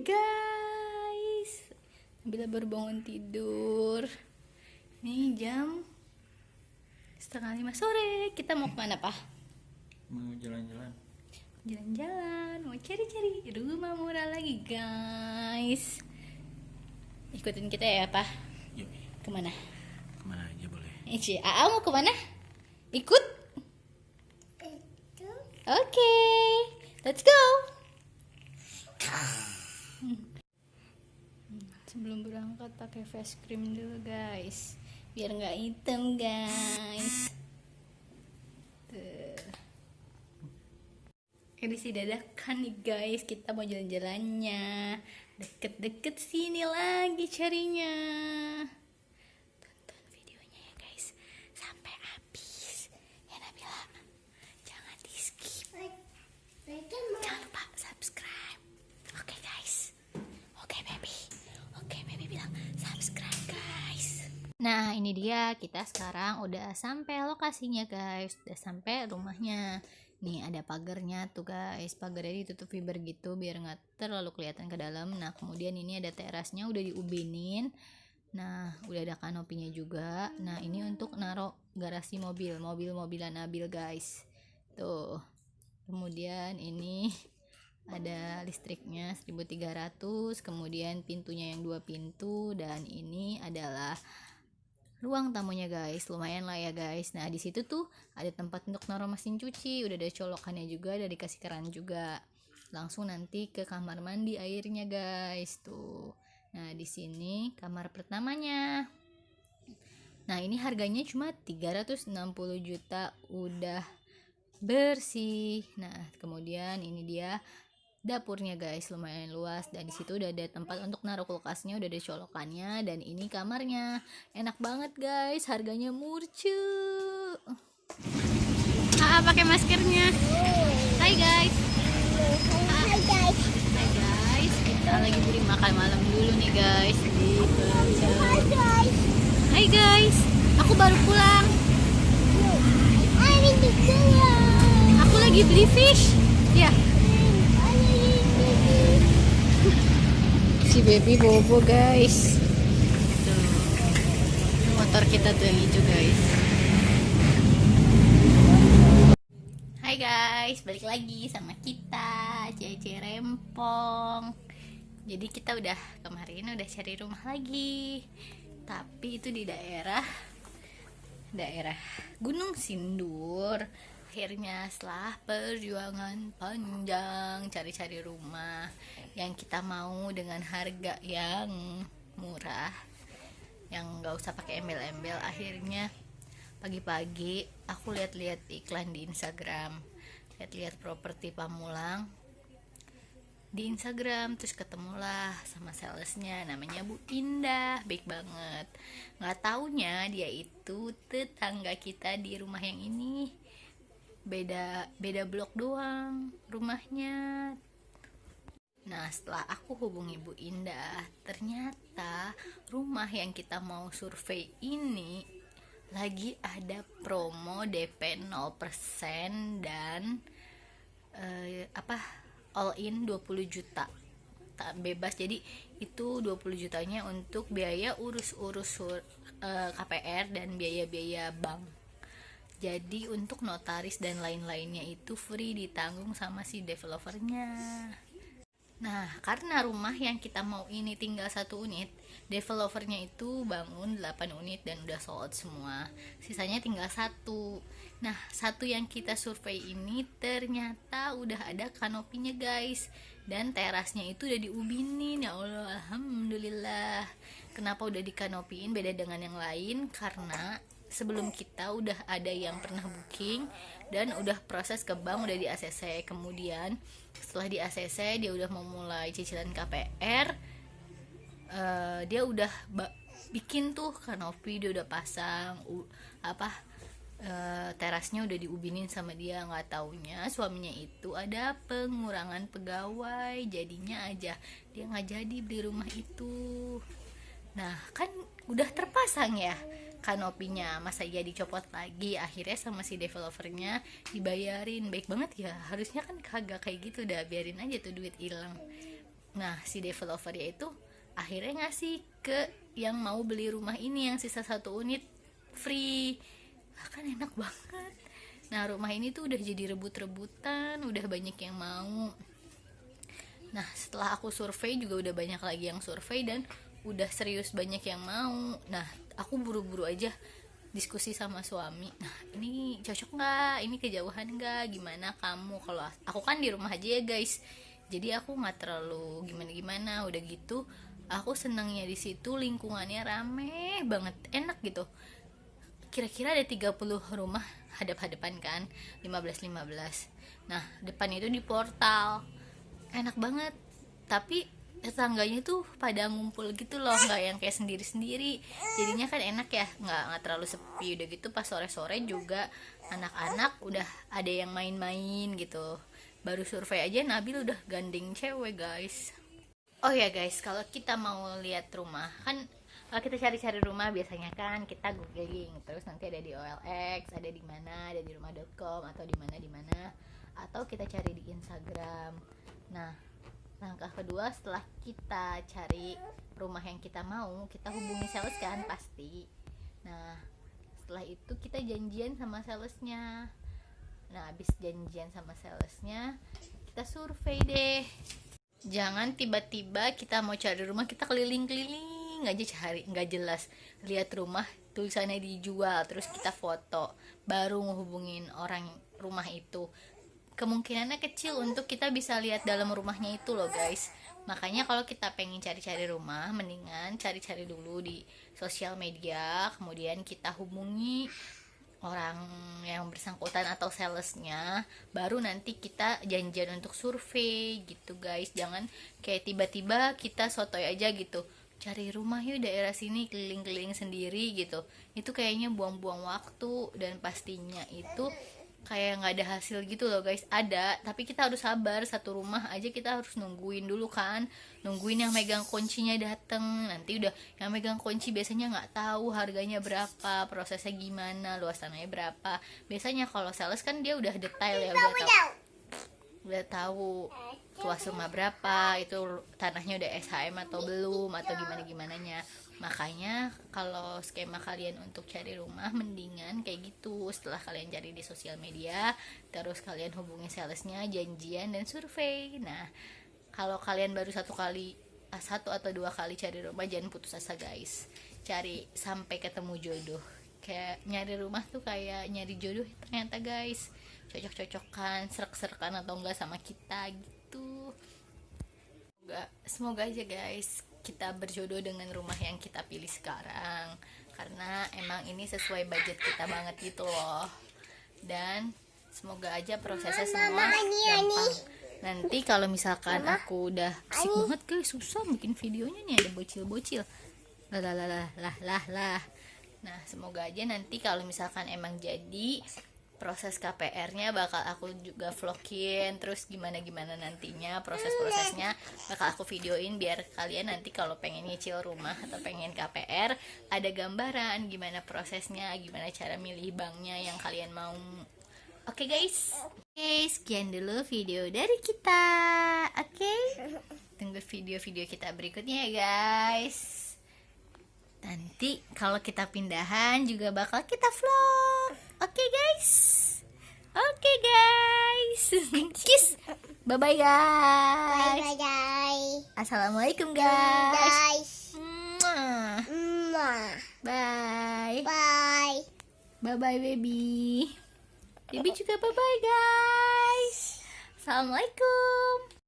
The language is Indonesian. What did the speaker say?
guys, bila baru bangun tidur. Ini jam 4:30 sore. Kita mau kemana, Pak? Mau jalan-jalan. Jalan-jalan, mau cari-cari rumah murah lagi, guys. Ikutin kita ya, Pak. Yuk, Kemana? kemana aja boleh. Aa mau kemana? Ikut? Oke, let's go. Sebelum berangkat pakai face cream dulu, guys, biar nggak hitam, guys. Tuh. Edisi dadakan nih, guys. Kita mau jalan-jalannya. Deket-deket sini lagi carinya. Tonton videonya ya, guys, sampai habis. Ya, Nabila, jangan di skip. Jangan lupa subscribe. Oke, guys. Oke, baby bilang subscribe, guys. Nah, ini dia, kita sekarang udah sampai lokasinya, guys. Udah sampai rumahnya. Nih ada pagarnya tuh, guys. Pagarnya ditutup fiber gitu biar nggak terlalu kelihatan ke dalam. Nah, kemudian ini ada terasnya udah diubinin. Nah, udah ada kanopinya juga. Nah, ini untuk naruh garasi mobil-mobilan Nabil, guys. Tuh. Kemudian ini ada listriknya 1300, kemudian pintunya yang 2 pintu, dan ini adalah ruang tamunya, guys. Lumayan lah ya, guys. Nah, di situ tuh ada tempat untuk naruh mesin cuci, udah ada colokannya juga, udah dikasih keran juga. Langsung nanti ke kamar mandi airnya, guys. Tuh. Nah, di sini kamar pertamanya. Nah, ini harganya cuma 360 juta udah bersih. Nah, kemudian ini dia dapurnya, guys, lumayan luas, dan di situ udah ada tempat untuk naruh kulkasnya, udah ada colokannya, dan ini kamarnya. Enak banget, guys, harganya murce. Pakai maskernya. Hai, guys. Hai, guys. Kita lagi beli makan malam dulu nih, guys. Hai, guys. Aku baru pulang. Aku lagi beli fish. Ya. Si baby bobo, guys. Tuh. Motor kita tuh yang hijau, guys. Hai, guys, balik lagi sama kita, Cece Rempong. Jadi kita udah kemarin udah cari rumah lagi, tapi itu di daerah Gunung Sindur. Akhirnya setelah perjuangan panjang cari-cari rumah yang kita mau dengan harga yang murah, yang gak usah pakai embel-embel, akhirnya pagi-pagi aku lihat-lihat iklan di Instagram, lihat-lihat properti Pamulang di Instagram, terus ketemulah sama salesnya, namanya Bu Indah, baik banget. Nggak taunya dia itu tetangga kita di rumah yang ini, beda blok doang rumahnya. Nah, setelah aku hubungi Bu Indah, ternyata rumah yang kita mau survei ini lagi ada promo DP 0% dan all in 20 juta tak bebas. Jadi itu 20 jutanya untuk biaya urus KPR dan biaya-biaya bank. Jadi untuk notaris dan lain-lainnya itu free, ditanggung sama si developernya. Nah, karena rumah yang kita mau ini tinggal 1 unit, developernya itu bangun 8 unit dan udah sold semua. Sisanya tinggal 1. Nah, 1 yang kita survei ini ternyata udah ada kanopinya, guys. Dan terasnya itu udah diubinin. Ya Allah, alhamdulillah. Kenapa udah dikanopiin beda dengan yang lain? Karena sebelum kita udah ada yang pernah booking dan udah proses ke bank, udah di ACC. Kemudian setelah di ACC dia udah mau mulai cicilan KPR, dia udah bikin tuh kanopi, dia udah pasang terasnya udah diubinin sama dia. Nggak taunya suaminya itu ada pengurangan pegawai, jadinya aja dia nggak jadi beli rumah itu. Nah, kan udah terpasang ya kanopinya, masa iya dicopot lagi? Akhirnya sama si developernya dibayarin. Baik banget ya, harusnya kan kagak kayak gitu, udah biarin aja tuh duit hilang. Nah, si developernya itu akhirnya ngasih ke yang mau beli rumah ini yang sisa 1 unit free. Kan enak banget. Nah, rumah ini tuh udah jadi rebut-rebutan, udah banyak yang mau. Nah, setelah aku survei juga udah banyak lagi yang survei dan udah serius banyak yang mau. Nah, aku buru-buru aja diskusi sama suami. Nah, ini cocok nggak? Ini kejauhan nggak? Gimana kamu? Kalau aku kan di rumah aja ya guys. Jadi aku nggak terlalu gimana-gimana. Udah gitu, aku senangnya di situ lingkungannya rame banget, enak gitu. Kira-kira ada 30 rumah hadap-hadapan kan, 15-15. Nah, depan itu di portal. Enak banget. Tapi tetangganya tuh pada ngumpul gitu loh, nggak yang kayak sendiri-sendiri. Jadinya kan enak ya, nggak terlalu sepi. Udah gitu pas sore-sore juga anak-anak udah ada yang main-main gitu. Baru survei aja Nabil udah gandeng cewek guys. Oh ya guys, kalau kita mau lihat rumah kan, kalau kita cari-cari rumah biasanya kan kita googling, terus nanti ada di OLX, ada di mana, ada di rumah.com atau di mana, atau kita cari di Instagram. Nah, langkah kedua setelah kita cari rumah yang kita mau, kita hubungi sales kan pasti. Nah, setelah itu kita janjian sama salesnya. Nah, habis janjian sama salesnya, kita survei deh. Jangan tiba-tiba kita mau cari rumah kita keliling-keliling aja cari, nggak jelas. Lihat rumah tulisannya dijual, terus kita foto, baru ngehubungin orang rumah itu. Kemungkinannya kecil untuk kita bisa lihat dalam rumahnya itu loh guys. Makanya kalau kita pengen cari-cari rumah, mendingan cari-cari dulu di sosial media, kemudian kita hubungi orang yang bersangkutan atau salesnya, baru nanti kita janjian untuk survei gitu guys. Jangan kayak tiba-tiba kita sotoy aja gitu, cari rumah yuk daerah sini, keliling-keliling sendiri gitu. Itu kayaknya buang-buang waktu, dan pastinya itu kayak nggak ada hasil gitu loh guys. Ada, tapi kita harus sabar. Satu rumah aja kita harus nungguin dulu kan, nungguin yang megang kuncinya dateng. Nanti udah yang megang kunci biasanya nggak tahu harganya berapa, prosesnya gimana, luas tanahnya berapa. Biasanya kalau sales kan dia udah detail ya, udah tahu luas rumah berapa, itu tanahnya udah SHM atau belum, atau gimana-gimananya. Makanya kalau skema kalian untuk cari rumah mendingan kayak gitu. Setelah kalian cari di sosial media, terus kalian hubungi salesnya, janjian dan survei. Nah, kalau kalian baru satu atau 2 kali cari rumah, jangan putus asa guys. Cari sampai ketemu jodoh. Kayak nyari rumah tuh kayak nyari jodoh ternyata guys. Cocok-cocokan, serak-serakan atau enggak sama kita gitu. Semoga aja guys kita berjodoh dengan rumah yang kita pilih sekarang, karena emang ini sesuai budget kita banget gitu loh. Dan semoga aja prosesnya semua gampang. Nanti kalau misalkan aku udah asik banget guys, susah bikin videonya nih, ada bocil-bocil. Lah. Nah, semoga aja nanti kalau misalkan emang jadi, proses KPR-nya bakal aku juga vlogin, terus gimana nantinya proses-prosesnya bakal aku videoin, biar kalian nanti kalau pengen nyicil rumah atau pengen KPR ada gambaran gimana prosesnya, gimana cara milih banknya yang kalian mau. Oke guys, sekian dulu video dari kita. Oke, tunggu video-video kita berikutnya ya guys. Nanti kalau kita pindahan juga bakal kita vlog. Oke guys. Kiss. Bye guys. Bye guys. Assalamualaikum guys. Guys. Bye. Bye. Bye baby. Baby juga bye guys. Assalamualaikum.